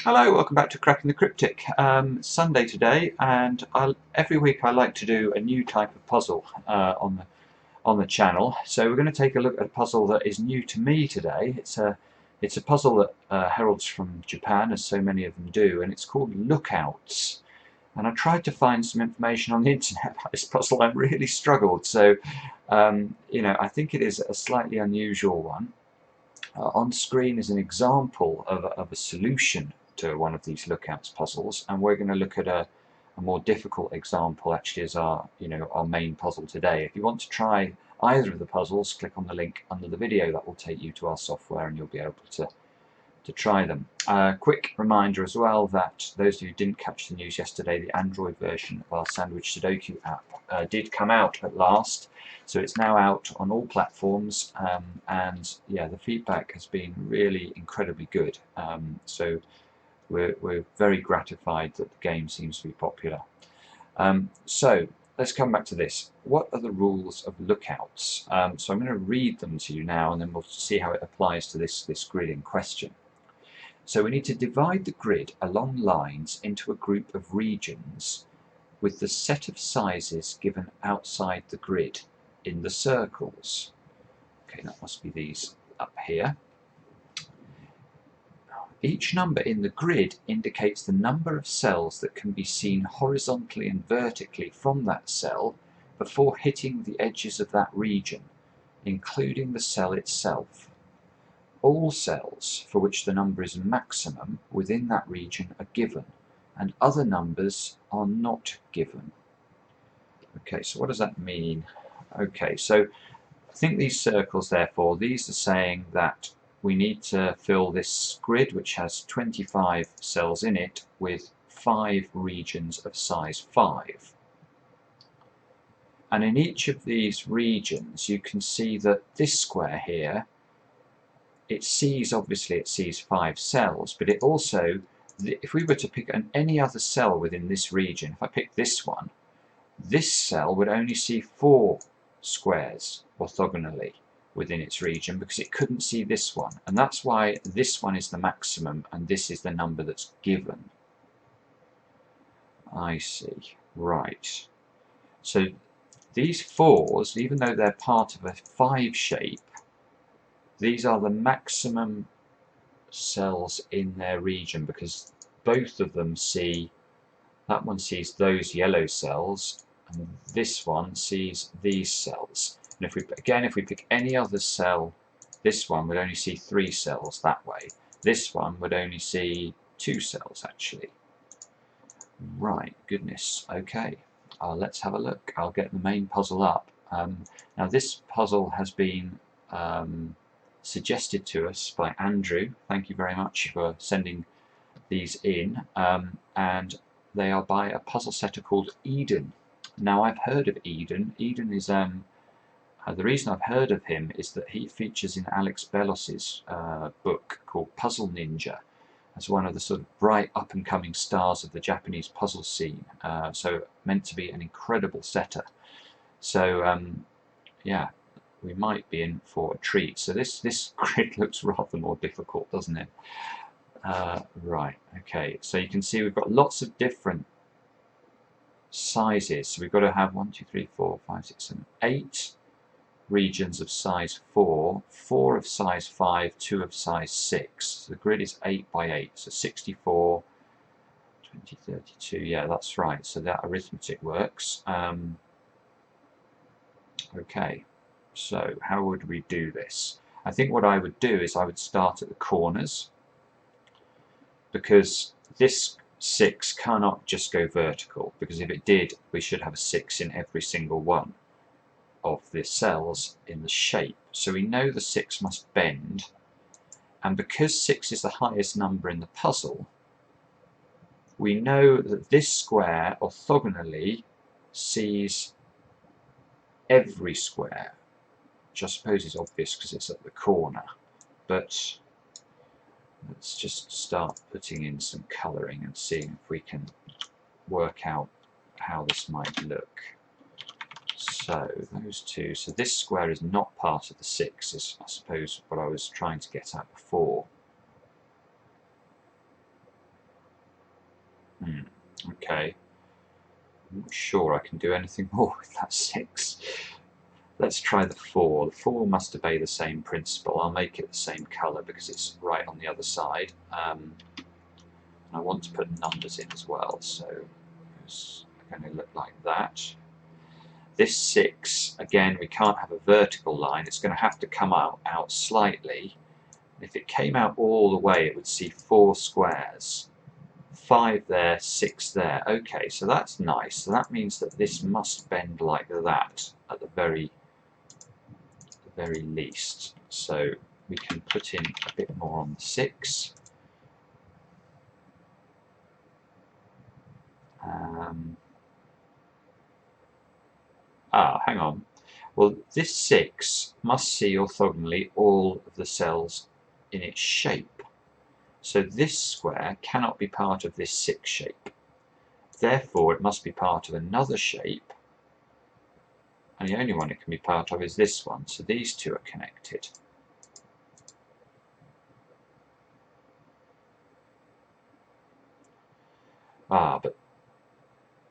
Hello, welcome back to Cracking the Cryptic. Sunday today, and every week I like to do a new type of puzzle on the channel. So we're going to take a look at a puzzle that is new to me today. It's a puzzle that heralds from Japan, as so many of them do, and it's called Lookouts. And I tried to find some information on the internet about this puzzle. I really struggled. So I think it is a slightly unusual one. On screen is an example of a solution to one of these lookouts puzzles, and we're going to look at a more difficult example actually as our main puzzle today. If you want to try either of the puzzles, click on the link under the video. That will take you to our software and you'll be able to try them. Quick reminder as well that those of you who didn't catch the news yesterday, the Android version of our Sandwich Sudoku app did come out at last. So it's now out on all platforms, and yeah, the feedback has been really incredibly good. So we're very gratified that the game seems to be popular. So let's come back to this. What are the rules of lookouts? So I'm going to read them to you now, and then we'll see how it applies to this grid in question. So we need to divide the grid along lines into a group of regions with the set of sizes given outside the grid in the circles. Okay, that must be these up here. Each number in the grid indicates the number of cells that can be seen horizontally and vertically from that cell before hitting the edges of that region, including the cell itself. All cells for which the number is maximum within that region are given, and other numbers are not given. Okay, so what does that mean? Okay, so I think these circles, therefore, these are saying that we need to fill this grid, which has 25 cells in it, with 5 regions of size 5. And in each of these regions, you can see that this square here, it sees 5 cells, but it also, if we were to pick any other cell within this region, if I pick this one, this cell would only see 4 squares orthogonally within its region because it couldn't see this one, and that's why this one is the maximum and this is the number that's given. I see. Right. So these 4s, even though they're part of a 5 shape, these are the maximum cells in their region because both of them see, that one sees those yellow cells and this one sees these cells. And if we pick any other cell, this one would only see 3 cells that way. This one would only see 2 cells actually. Right, goodness. Okay, let's have a look. I'll get the main puzzle up. Now this puzzle has been suggested to us by Andrew. Thank you very much for sending these in, and they are by a puzzle setter called Eden. Now I've heard of Eden. Eden is the reason I've heard of him is that he features in Alex Belos's book called Puzzle Ninja as one of the sort of bright up-and-coming stars of the Japanese puzzle scene. So meant to be an incredible setter. So yeah, we might be in for a treat. So this grid looks rather more difficult, doesn't it? Right, okay, so you can see we've got lots of different sizes. So we've got to have 1, 2, 3, 4, 5, 6, 7, 8 regions of size 4, 4 of size 5, 2 of size 6. So the grid is 8 by 8, so 64, 20, 32, yeah, that's right. So that arithmetic works. Okay, so how would we do this? I think what I would do is I would start at the corners, because this 6 cannot just go vertical, because if it did, we should have a 6 in every single one of the cells in the shape. So we know the 6 must bend, and because 6 is the highest number in the puzzle, we know that this square orthogonally sees every square, which I suppose is obvious because it's at the corner, but let's just start putting in some colouring and seeing if we can work out how this might look. So those two, so this square is not part of the 6, is I suppose what I was trying to get at before. Okay, I'm not sure I can do anything more with that 6. Let's try the 4. The 4 must obey the same principle. I'll make it the same colour because it's right on the other side. I want to put numbers in as well, so it's going to look like that. This 6, again, we can't have a vertical line. It's going to have to come out slightly. If it came out all the way, it would see 4 squares. 5 there, 6 there. Okay, so that's nice. So that means that this must bend like that at the very least. So we can put in a bit more on the 6. Hang on. Well, this 6 must see orthogonally all of the cells in its shape. So this square cannot be part of this 6 shape. Therefore, it must be part of another shape, and the only one it can be part of is this one. So these two are connected.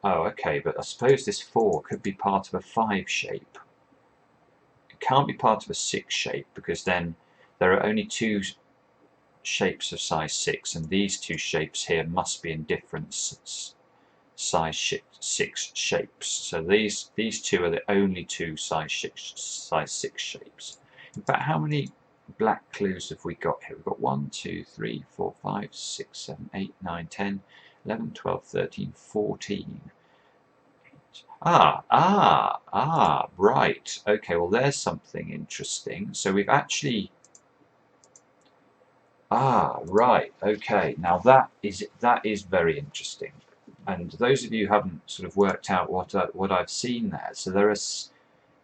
Okay, but I suppose this 4 could be part of a 5 shape. It can't be part of a 6 shape because then there are only 2 shapes of size 6, and these 2 shapes here must be in different size 6 shapes. So these 2 are the only 2 size 6 shapes. In fact, how many black clues have we got here? We've got 1, 2, 3, 4, 5, 6, 7, 8, 9, 10, 11, 12, 13, 14. Right. Okay, well there's something interesting. So we've actually... right. Okay. Now that is very interesting. And those of you who haven't sort of worked out what I've seen there, so there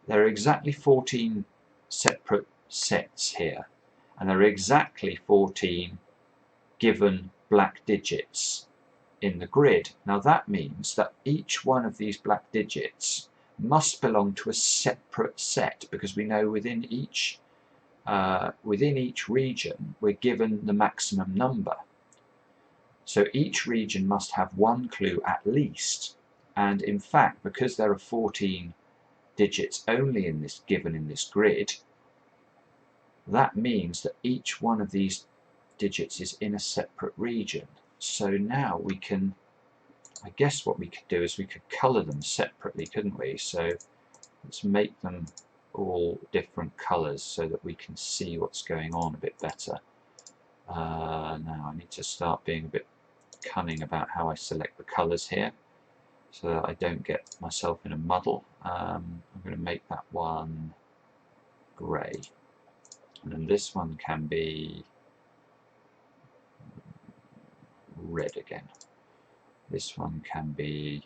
are exactly 14 separate sets here, and there are exactly 14 given black digits in the grid. Now that means that each one of these black digits must belong to a separate set, because we know within each region we're given the maximum number. So each region must have one clue at least, and in fact, because there are 14 digits only given in this grid, that means that each one of these digits is in a separate region. So now we can, I guess what we could do is we could colour them separately, couldn't we? So let's make them all different colours so that we can see what's going on a bit better. Now I need to start being a bit cunning about how I select the colours here so that I don't get myself in a muddle. I'm going to make that one grey, and then this one can be red again. This one can be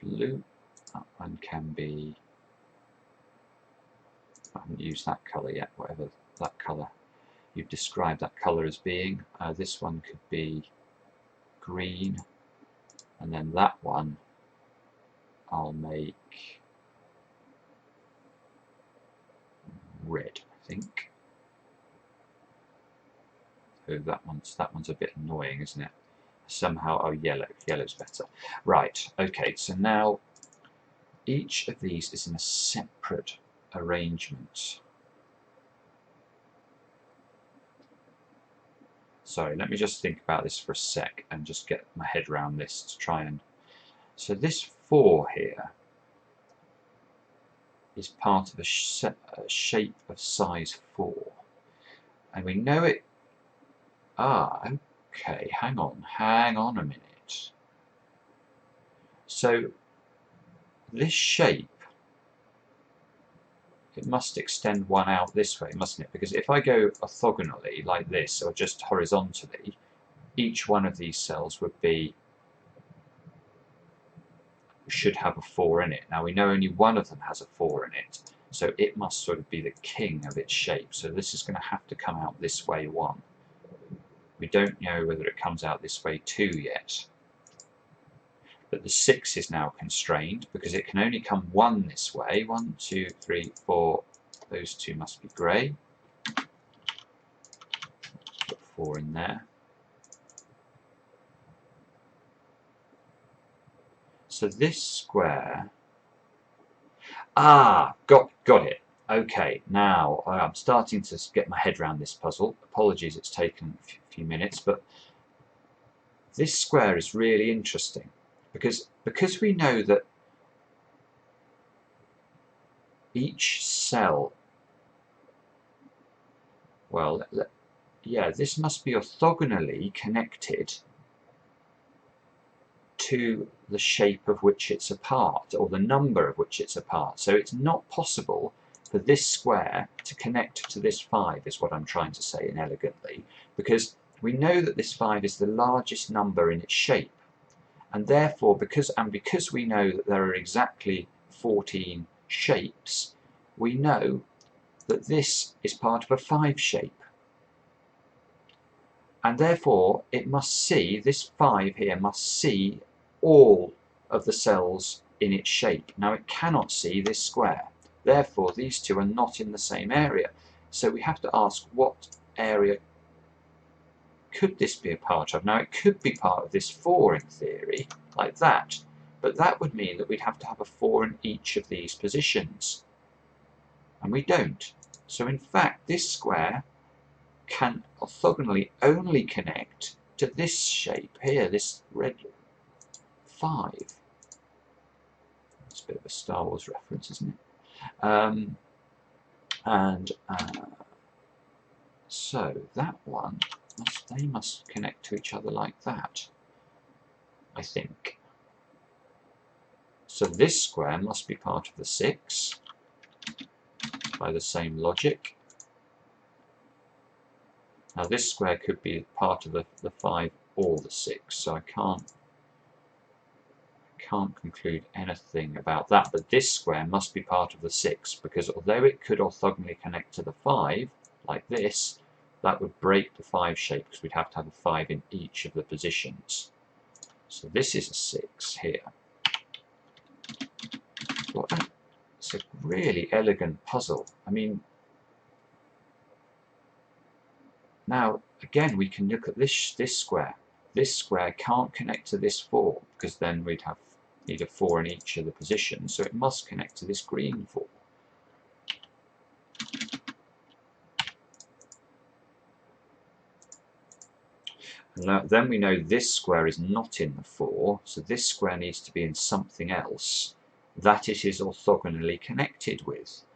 blue. That one can be... I haven't used that colour yet, whatever that colour you've described that colour as being. This one could be green, and then that one I'll make red, I think. So that one's a bit annoying, isn't it? Somehow, oh, yellow's better. Right, okay, so now each of these is in a separate arrangement. Sorry, let me just think about this for a sec and just get my head around this to try and... So this 4 here is part of a shape of size 4. And we know it... okay, hang on a minute. So this shape, it must extend one out this way, mustn't it? Because if I go orthogonally like this, or just horizontally, each one of these cells should have a 4 in it. Now we know only one of them has a 4 in it, so it must sort of be the king of its shape. So this is going to have to come out this way 1. We don't know whether it comes out this way 2 yet. But the 6 is now constrained because it can only come 1 this way. 1, 2, 3, 4. Those 2 must be grey. Put 4 in there. So this square, got it. Okay, now I'm starting to get my head around this puzzle. Apologies, it's taken a few minutes, but this square is really interesting because we know that each cell, well, yeah, this must be orthogonally connected to the shape of which it's a part, or the number of which it's a part. So it's not possible for this square to connect to this 5, is what I'm trying to say inelegantly, because we know that this 5 is the largest number in its shape, and therefore because we know that there are exactly 14 shapes, we know that this is part of a 5 shape. And therefore it must see, this 5 here must see all of the cells in its shape. Now it cannot see this square, therefore these two are not in the same area. So we have to ask, what area could this be a part of? Now it could be part of this 4 in theory, like that, but that would mean that we'd have to have a 4 in each of these positions, and we don't. So in fact this square can orthogonally only connect to this shape here, this red 5. It's a bit of a Star Wars reference, isn't it? So that one, they must connect to each other like that, I think. So this square must be part of the 6 by the same logic. Now this square could be part of the 5 or the 6, so I can't conclude anything about that, but this square must be part of the 6, because although it could orthogonally connect to the 5 like this, that would break the 5 shape, because we'd have to have a 5 in each of the positions. So this is a 6 here. Well, it's a really elegant puzzle. I mean, now again we can look at this square. This square can't connect to this 4, because then we'd have need a 4 in each of the positions, so it must connect to this green 4. And then we know this square is not in the 4, so this square needs to be in something else that it is orthogonally connected with.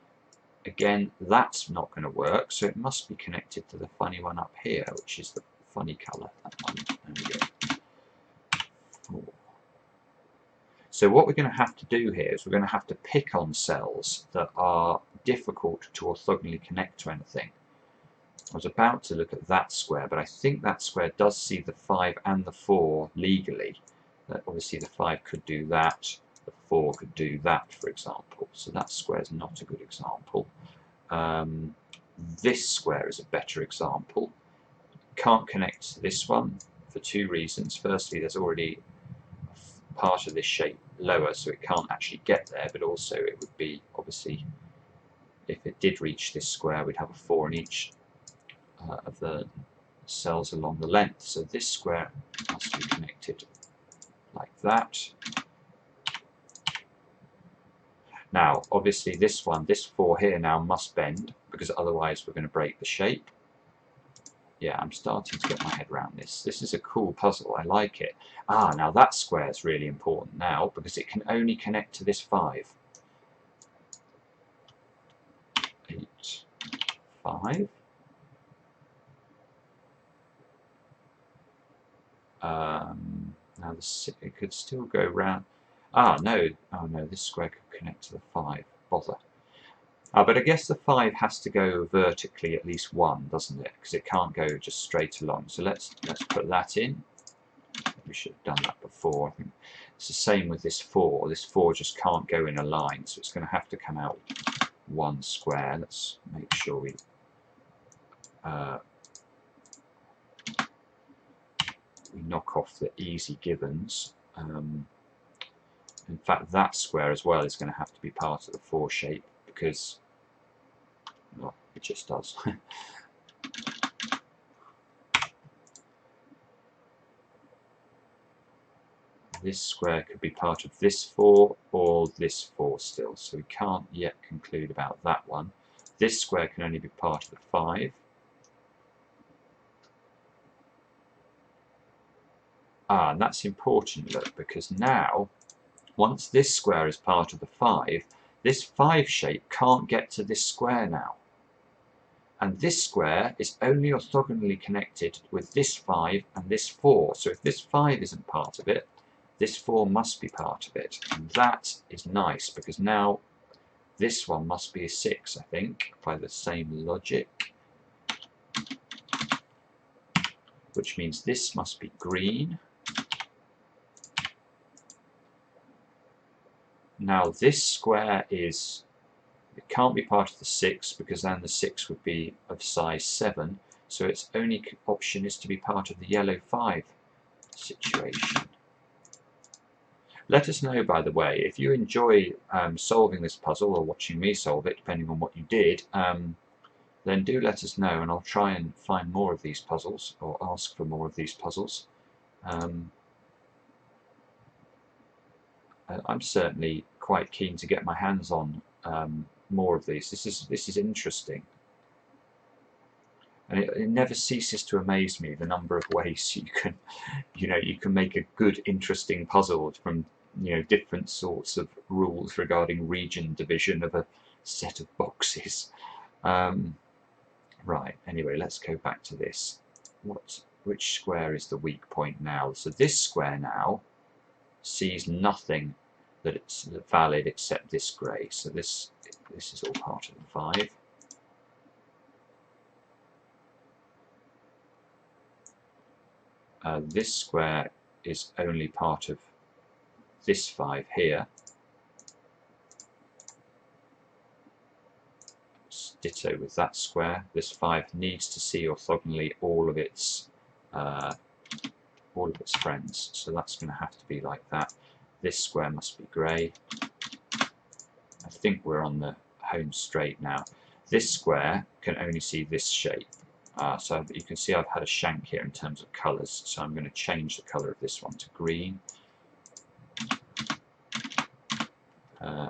Again, that's not going to work, so it must be connected to the funny one up here, which is the funny colour. That one. There we go. 4. So what we're going to have to do here is we're going to have to pick on cells that are difficult to orthogonally connect to anything. I was about to look at that square, but I think that square does see the 5 and the 4 legally. Obviously the 5 could do that, the 4 could do that, for example. So that square is not a good example. This square is a better example. Can't connect to this one for 2 reasons. Firstly, there's already part of this shape lower, so it can't actually get there, but also it would be, obviously, if it did reach this square, we'd have a 4 in each of the cells along the length. So this square must be connected like that. Now, obviously this 4 here now must bend, because otherwise we're going to break the shape. Yeah, I'm starting to get my head around this. This is a cool puzzle, I like it. Now that square is really important now, because it can only connect to this 5. 8, 5. Now it could still go round. No. Oh no, this square could connect to the 5. Bother. But I guess the 5 has to go vertically at least 1, doesn't it? Because it can't go just straight along. So let's put that in. We should have done that before. I think it's the same with this 4. This 4 just can't go in a line, so it's going to have to come out 1 square. Let's make sure we knock off the easy givens. In fact, that square as well is going to have to be part of the 4 shape, because, well, it just does. This square could be part of this 4 or this 4 still, so we can't yet conclude about that one. This square can only be part of the 5. And that's important, look, because now, once this square is part of the 5, this 5 shape can't get to this square now. And this square is only orthogonally connected with this 5 and this 4. So if this 5 isn't part of it, this 4 must be part of it. And that is nice, because now this one must be a 6, I think, by the same logic. Which means this must be green. Now this square it can't be part of the 6, because then the 6 would be of size 7. So its only option is to be part of the yellow 5 situation. Let us know, by the way, if you enjoy solving this puzzle, or watching me solve it, depending on what you did, then do let us know, and I'll try and find more of these puzzles, or ask for more of these puzzles. I'm certainly quite keen to get my hands on more of these. This is interesting, and it never ceases to amaze me the number of ways you can make a good, interesting puzzle from different sorts of rules regarding region division of a set of boxes. Right. Anyway, let's go back to this. Which square is the weak point now? So this square now sees nothing that it's valid except this grey. So this is all part of the 5. This square is only part of this 5 here. Ditto with that square. This 5 needs to see orthogonally all of its friends, so that's going to have to be like that. This square must be grey. I think we're on the home straight now. This square can only see this shape. So you can see I've had a shank here in terms of colours, so I'm going to change the colour of this one to green.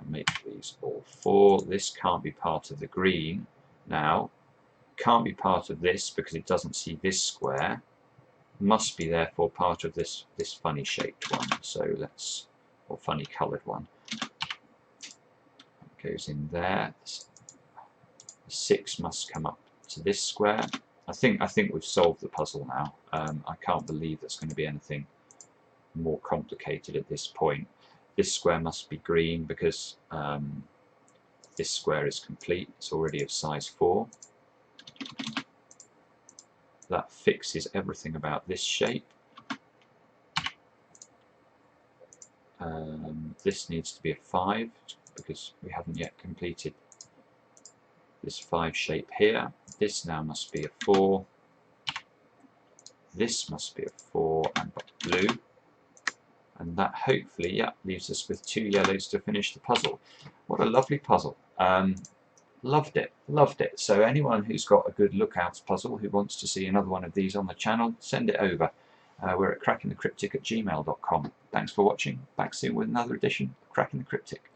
Make these all 4. This can't be part of the green now. Can't be part of this because it doesn't see this square. Must be therefore part of this funny shaped one. So or funny coloured one. It goes in there. The 6 must come up to this square. I think we've solved the puzzle now. I can't believe there's going to be anything more complicated at this point. This square must be green because this square is complete. It's already of size 4. That fixes everything about this shape. This needs to be a 5 because we haven't yet completed this 5 shape here. This now must be a 4. This must be a 4 and blue. And that hopefully, yeah, leaves us with 2 yellows to finish the puzzle. What a lovely puzzle. Loved it, loved it. So anyone who's got a good lookouts puzzle who wants to see another one of these on the channel, send it over. We're at crackingthecryptic@gmail.com. Thanks for watching. Back soon with another edition of Cracking the Cryptic.